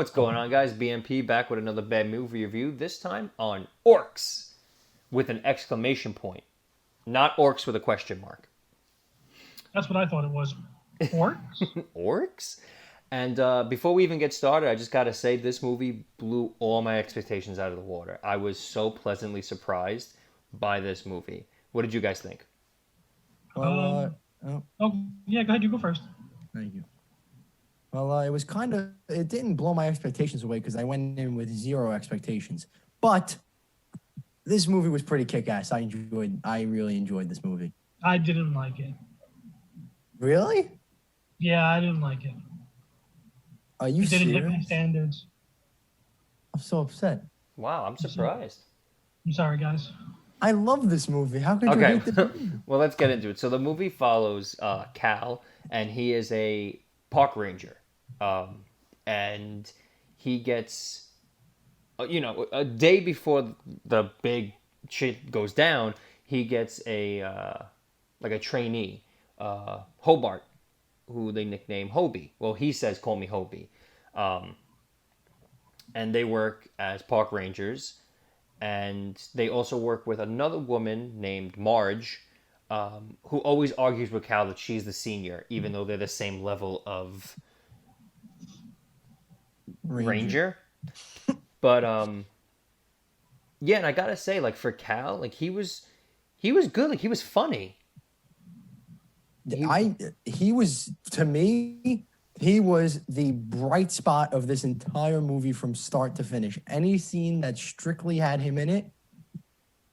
What's going on, guys? BMP back with another bad movie review, this time on Orcs with an exclamation point, not Orcs with a question mark. That's what I thought it was. Orcs? Orcs? And before we even get started, I just gotta say this movie blew all my expectations out of the water. I was so pleasantly surprised by this movie. What did you guys think? Well, Yeah, go ahead. You go first. thank you. Well, it didn't blow my expectations away because I went in with zero expectations. But this movie was pretty kick-ass. I really enjoyed this movie. I didn't like it. Really? Yeah, I didn't like it. Are you It didn't hit my serious? standards. I'm so upset. Wow, I'm surprised. I'm sorry, guys. I love this movie. How could you Okay, hate this movie? well, let's get into it. So the movie follows Cal, and he is a park ranger. And he gets, a day before the big shit goes down, he gets a trainee, Hobart, who they nickname Hobie. Well, he says, "Call me Hobie," and they work as park rangers, and they also work with another woman named Marge, who always argues with Cal that she's the senior, even though they're the same level of ranger. But yeah, and I gotta say, like, for Cal, like, he was good. Like, he was funny. He was, to me, he was the bright spot of this entire movie from start to finish. Any scene that strictly had him in it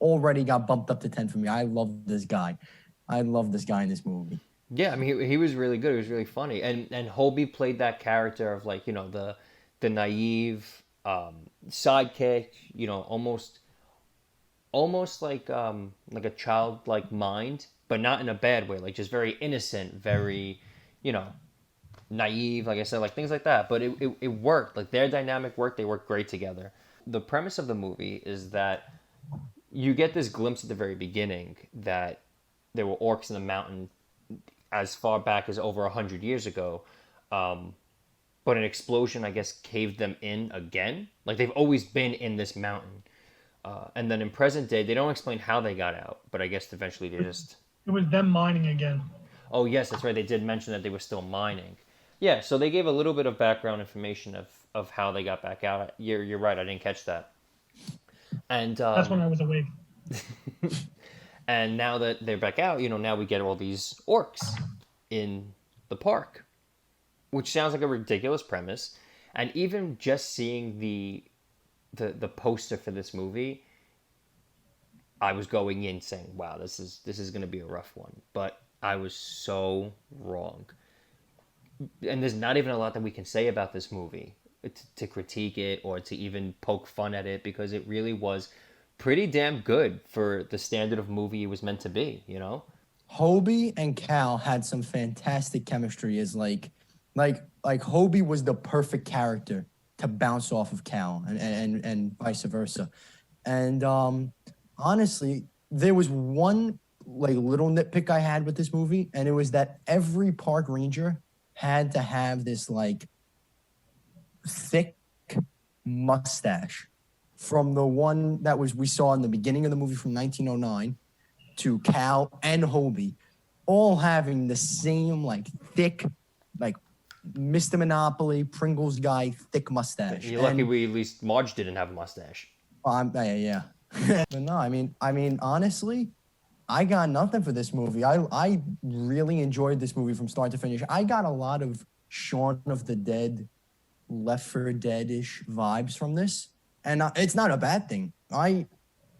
already got bumped up to 10 for me. I love this guy. I love this guy in this movie. Yeah, I mean, he was really good. He was really funny, and Hobie played that character of, like, the naive sidekick, almost like a childlike mind, but not in a bad way, like just very innocent, very, naive, like I said, like things like that. But it worked. Like, their dynamic worked. They worked great together. The premise of the movie is that you get this glimpse at the very beginning that there were orcs in the mountain as far back as over 100 years ago. But an explosion, I guess, caved them in again. Like, they've always been in this mountain. And then in present day, they don't explain how they got out, but I guess eventually they just... It was them mining again. Oh, yes, that's right. They did mention that they were still mining. Yeah, so they gave a little bit of background information of how they got back out. You're right. I didn't catch that. And That's when I was awake. and now that they're back out, now we get all these orcs in the park, which sounds like a ridiculous premise. And even just seeing the poster for this movie, I was going in saying, "Wow, this is going to be a rough one." But I was so wrong. And there's not even a lot that we can say about this movie to critique it or to even poke fun at it, because it really was pretty damn good for the standard of movie it was meant to be, Hobie and Cal had some fantastic chemistry as like Hobie was the perfect character to bounce off of Cal and vice versa. And honestly, there was one like little nitpick I had with this movie, and it was that every park ranger had to have this like thick mustache, from the one that we saw in the beginning of the movie from 1909 to Cal and Hobie, all having the same like thick, like Mr. Monopoly, Pringles guy, thick mustache. You're lucky at least Marge didn't have a mustache. Yeah. But no, I mean, honestly, I got nothing for this movie. I really enjoyed this movie from start to finish. I got a lot of Shaun of the Dead, Left 4 Dead-ish vibes from this, and it's not a bad thing. I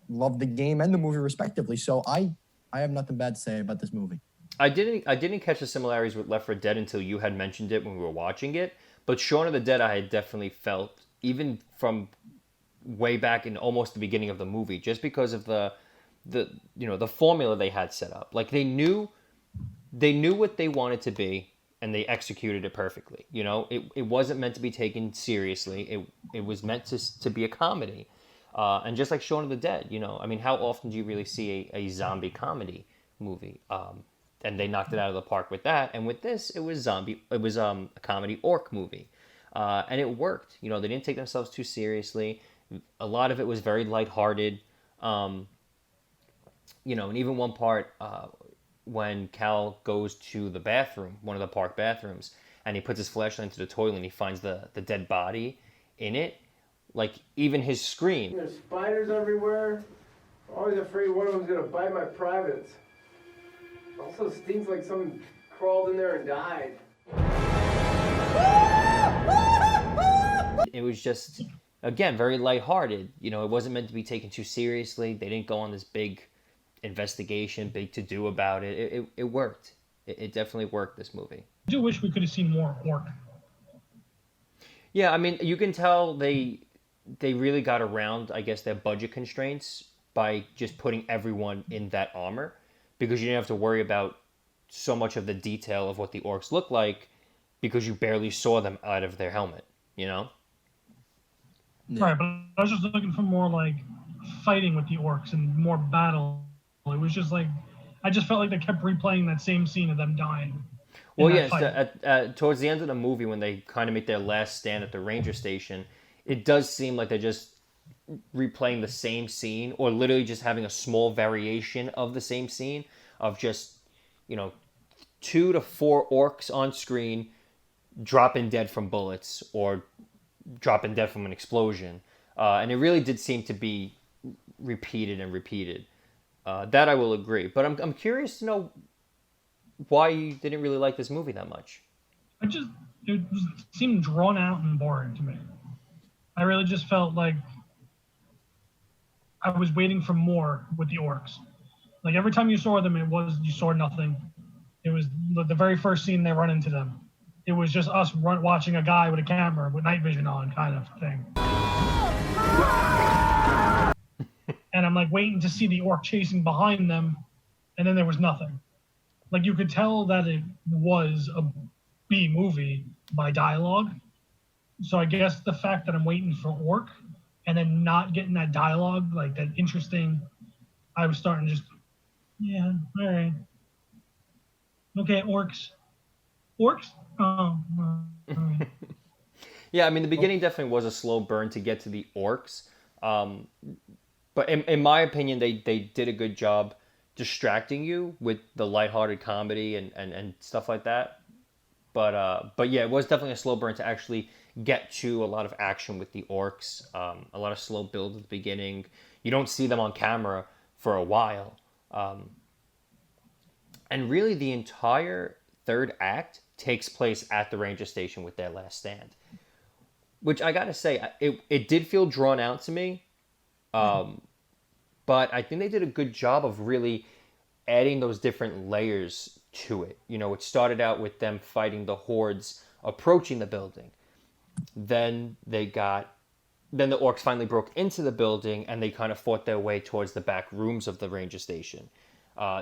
love the game and the movie respectively, so I have nothing bad to say about this movie. I didn't catch the similarities with Left 4 Dead until you had mentioned it when we were watching it. But Shaun of the Dead, I had definitely felt, even from way back in almost the beginning of the movie, just because of the formula they had set up. Like, they knew what they wanted to be, and they executed it perfectly. It wasn't meant to be taken seriously. It was meant to be a comedy. And just like Shaun of the Dead, I mean, how often do you really see a zombie comedy movie? And they knocked it out of the park with that. And with this, it was a comedy orc movie. And it worked. You know, they didn't take themselves too seriously. A lot of it was very lighthearted. You know, and even one part when Cal goes to the bathroom, one of the park bathrooms, and he puts his flashlight into the toilet and he finds the dead body in it. Like, even his scream. There's spiders everywhere. I'm always afraid one of them's gonna bite my privates. Also stinks like someone crawled in there and died. It was just, again, very lighthearted. You know, it wasn't meant to be taken too seriously. They didn't go on this big investigation, big to-do about it. It worked. It definitely worked, this movie. I do wish we could have seen more Orc. Yeah, I mean, you can tell they really got around, I guess, their budget constraints by just putting everyone in that armor, because you didn't have to worry about so much of the detail of what the Orcs look like, because you barely saw them out of their helmet, you know? Yeah. Right, but I was just looking for more like fighting with the Orcs and more battle. It was just like, I just felt like they kept replaying that same scene of them dying. Well, yes, towards the end of the movie, when they kind of make their last stand at the ranger station, it does seem like they're just replaying the same scene, or literally just having a small variation of the same scene of just, you know, 2 to 4 orcs on screen dropping dead from bullets or dropping dead from an explosion. And it really did seem to be repeated and repeated. That I will agree. But I'm curious to know why you didn't really like this movie that much. It seemed drawn out and boring to me. I really just felt like I was waiting for more with the Orcs. Like every time you saw them, you saw nothing. It was the very first scene they run into them. It was just us watching a guy with a camera with night vision on, kind of thing. And I'm like waiting to see the Orc chasing behind them, and then there was nothing. Like you could tell that it was a B movie by dialogue. So I guess the fact that I'm waiting for Orc and then not getting that dialogue, like that interesting, I was starting to just, yeah, all right. Okay, Orcs. Orcs? Oh, all right. Yeah, I mean, the beginning definitely was a slow burn to get to the Orcs. But in my opinion, they did a good job distracting you with the lighthearted comedy and stuff like that. But yeah, it was definitely a slow burn to actually get to a lot of action with the Orcs. A lot of slow build at the beginning. You don't see them on camera for a while. And really, the entire third act takes place at the ranger station with their last stand. Which I gotta say, it did feel drawn out to me. But I think they did a good job of really adding those different layers to it. You know, it started out with them fighting the hordes approaching the building. Then the Orcs finally broke into the building and they kind of fought their way towards the back rooms of the ranger station.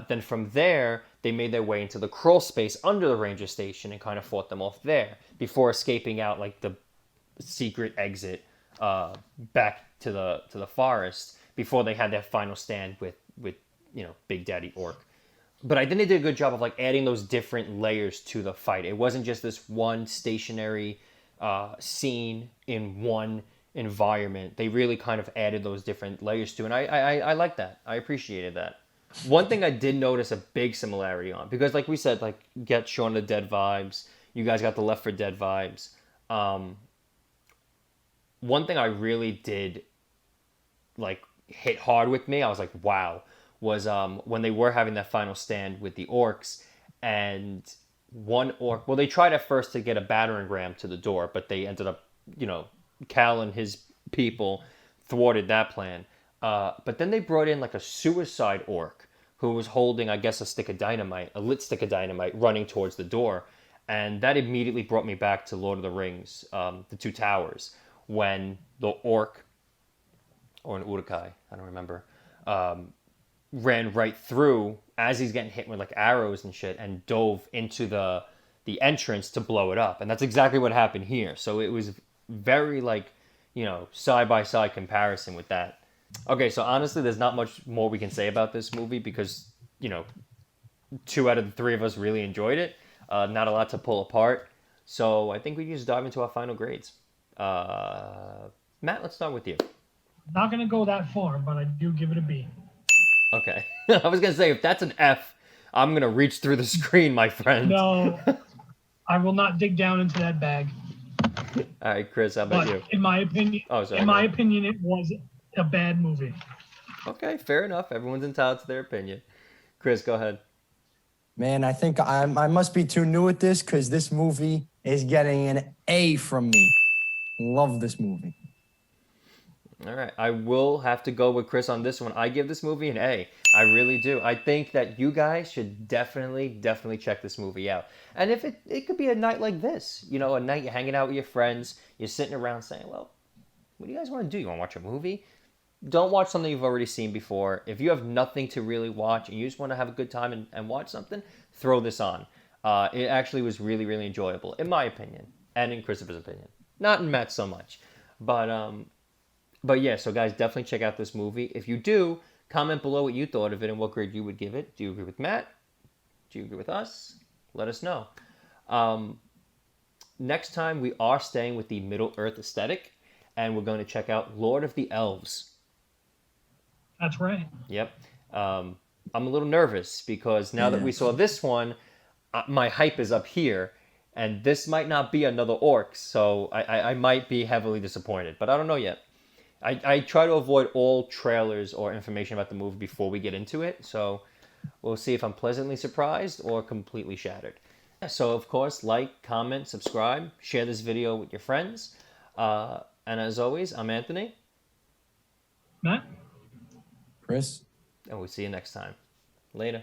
Then from there, they made their way into the crawl space under the ranger station and kind of fought them off there before escaping out like the secret exit back to the forest before they had their final stand with you know, Big Daddy Orc. But I think they did a good job of like adding those different layers to the fight. It wasn't just this one stationary scene in one environment. They really kind of added those different layers to it. And I like that. I appreciated that. One thing I did notice a big similarity on, because like we said, like get Shaun of the Dead vibes. You guys got the Left 4 Dead vibes. One thing I really did like hit hard with me, I was like, wow, was when they were having that final stand with the Orcs, and one Orc, well, they tried at first to get a battering ram to the door, but they ended up, you know, Cal and his people thwarted that plan. But then they brought in like a suicide Orc who was holding, I guess, a lit stick of dynamite running towards the door. And that immediately brought me back to Lord of the Rings, The Two Towers, when the Orc, or an Urukai, I don't remember, ran right through as he's getting hit with like arrows and shit and dove into the entrance to blow it up. And that's exactly what happened here. So it was very like, you know, side-by-side comparison with that. Okay, so honestly, there's not much more we can say about this movie because, you know, 2 out of the 3 of us really enjoyed it. Not a lot to pull apart. So I think we just dive into our final grades. Matt, let's start with you. Not gonna go that far, but I do give it a B. Okay. I was gonna say if that's an F, I'm gonna reach through the screen, my friend. No, I will not dig down into that bag. All right, Chris, how about But you? in my opinion, Oh, sorry, in my go ahead. opinion, it was a bad movie. Okay, fair enough. Everyone's entitled to their opinion. Chris, go ahead. Man, I think I must be too new at this because this movie is getting an A from me. Love this movie. All right, I will have to go with Chris on this one. I give this movie an A. I really do. I think that you guys should definitely check this movie out. And if it could be a night like this, you know, a night you're hanging out with your friends, you're sitting around saying, well, what do you guys want to do? You want to watch a movie? Don't watch something you've already seen before. If you have nothing to really watch and you just want to have a good time and watch something, throw this on. It actually was really enjoyable, in my opinion, and in Christopher's opinion. Not in Matt's so much. But yeah, so guys, definitely check out this movie. If you do, comment below what you thought of it and what grade you would give it. Do you agree with Matt? Do you agree with us? Let us know. Next time, we are staying with the Middle-earth aesthetic, and we're going to check out Lord of the Elves. That's right. Yep. I'm a little nervous because now that we saw this one, my hype is up here, and this might not be another Orcs, so I might be heavily disappointed, but I don't know yet. I try to avoid all trailers or information about the movie before we get into it, so we'll see if I'm pleasantly surprised or completely shattered. So, of course, like, comment, subscribe, share this video with your friends. And as always, I'm Anthony. Matt? Chris? And we'll see you next time. Later.